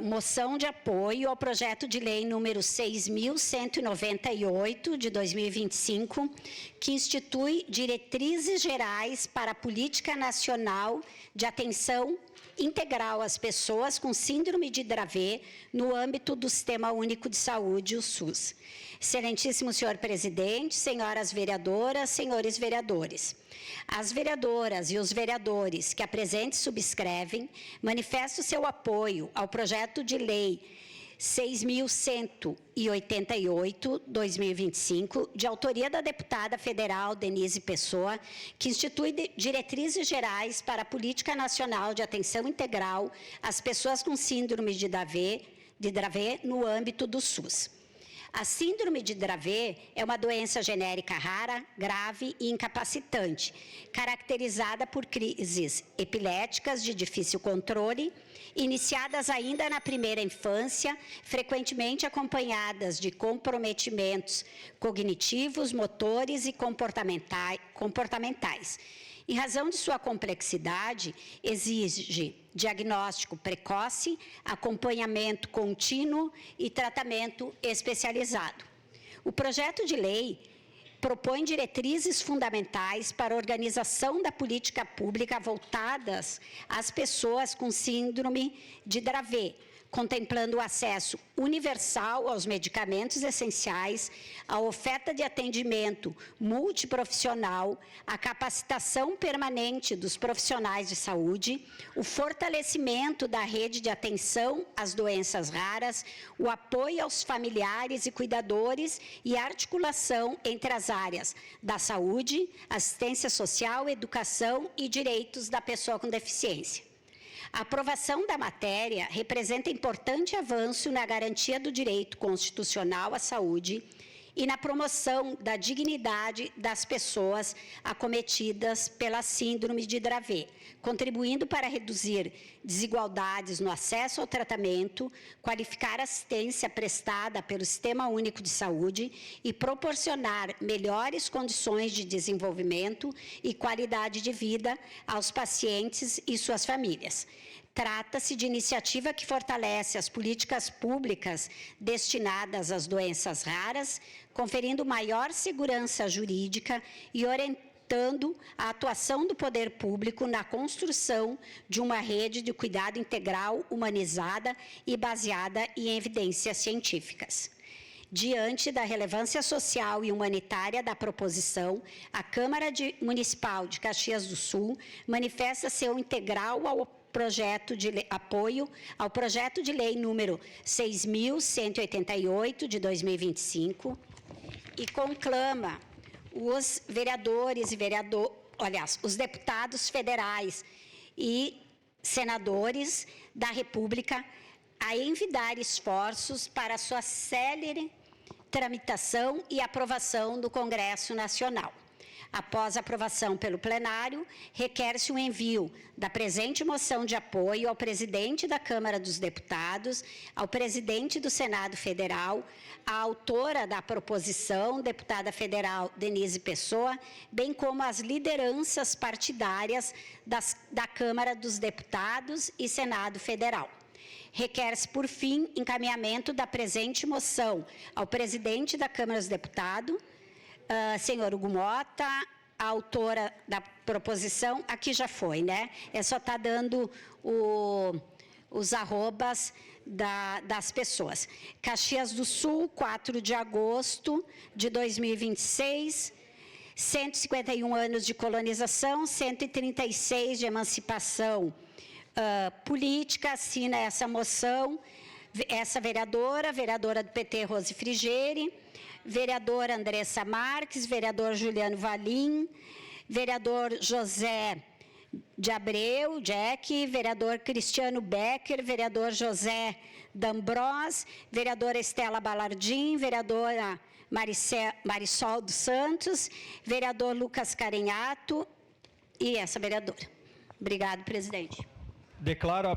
Moção de apoio ao projeto de lei número 6.198, de 2025, que institui diretrizes gerais para a Política Nacional de Atenção Integral às Pessoas com Síndrome de Dravet no âmbito do Sistema Único de Saúde, o SUS. Excelentíssimo senhor presidente, senhoras vereadoras, senhores vereadores. As vereadoras e os vereadores que a presente subscrevem manifestam seu apoio ao projeto de lei 6.188/2025, de autoria da deputada federal Denise Pessoa, que institui diretrizes gerais para a Política Nacional de Atenção Integral às Pessoas com Síndrome de Dravet no âmbito do SUS. A síndrome de Dravet é uma doença genérica rara, grave e incapacitante, caracterizada por crises epiléticas de difícil controle, iniciadas ainda na primeira infância, frequentemente acompanhadas de comprometimentos cognitivos, motores e comportamentais. Em razão de sua complexidade, exige diagnóstico precoce, acompanhamento contínuo e tratamento especializado. O projeto de lei propõe diretrizes fundamentais para a organização da política pública voltadas às pessoas com síndrome de Dravet, contemplando o acesso universal aos medicamentos essenciais, a oferta de atendimento multiprofissional, a capacitação permanente dos profissionais de saúde, o fortalecimento da rede de atenção às doenças raras, o apoio aos familiares e cuidadores e a articulação entre as áreas da saúde, assistência social, educação e direitos da pessoa com deficiência. A aprovação da matéria representa importante avanço na garantia do direito constitucional à saúde e na promoção da dignidade das pessoas acometidas pela síndrome de Dravet, contribuindo para reduzir desigualdades no acesso ao tratamento, qualificar a assistência prestada pelo Sistema Único de Saúde e proporcionar melhores condições de desenvolvimento e qualidade de vida aos pacientes e suas famílias. Trata-se de iniciativa que fortalece as políticas públicas destinadas às doenças raras, conferindo maior segurança jurídica e orientando a atuação do poder público na construção de uma rede de cuidado integral, humanizada e baseada em evidências científicas. Diante da relevância social e humanitária da proposição, a Câmara Municipal de Caxias do Sul manifesta seu integral ao apoio ao projeto de lei número 6.188 de 2025 e conclama os vereadores e os deputados federais e senadores da República a envidar esforços para sua célere tramitação e aprovação do Congresso Nacional. Após a aprovação pelo plenário, requer-se um envio da presente moção de apoio ao presidente da Câmara dos Deputados, ao presidente do Senado Federal, à autora da proposição, deputada federal Denise Pessoa, bem como às lideranças partidárias da Câmara dos Deputados e Senado Federal. Requer-se, por fim, encaminhamento da presente moção ao presidente da Câmara dos Deputados, senhor Hugo Mota, a autora da proposição, aqui já foi, né? É só estar dando os arrobas das pessoas. Caxias do Sul, 4 de agosto de 2026, 151 anos de colonização, 136 de emancipação política, assina essa moção, essa vereadora do PT, Rose Frigieri, vereadora Andressa Marques, vereador Juliano Valim, vereador José de Abreu, Jack, vereador Cristiano Becker, vereador José D'Ambros, vereadora Estela Balardim, vereadora Marisol dos Santos, vereador Lucas Carenhato e essa vereadora. Obrigado, presidente. Declaro